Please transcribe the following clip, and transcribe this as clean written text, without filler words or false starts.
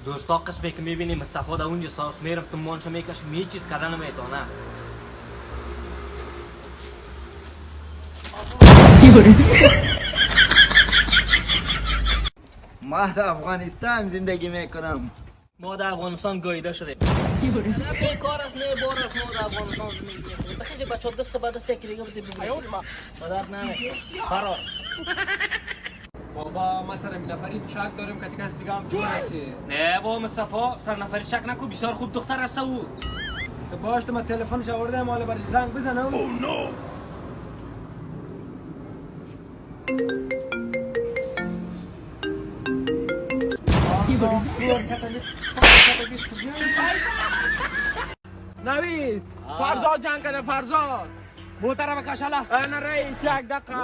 دوستا قسمی که میبینی مصطفی در اونجا ساس میرم تو منشو میکشم هیچ چیز کردن نمیتونه. ما در افغانستان زندگی میکنم. ما در افغانستان گاییده شدیم. بیکار است نه بار است ما در افغانستان زندگی میکنیم. بخیزی بچه دست به دست یکی دیگه بده بگوییم. مدد نمیکنم. فرار. بابا ما سر نفری شک داریم که کسی دیگه هم جور هستی. نه با مصطفی سر نفری شک نکن بسیار خوب دختر است او. تو باش تو من تلفنش آوردم حالا برای زنگ بزنم. نوید فرزاد جنگ کنه فرزاد محترم کشاله. انا رئیس یک دقیقه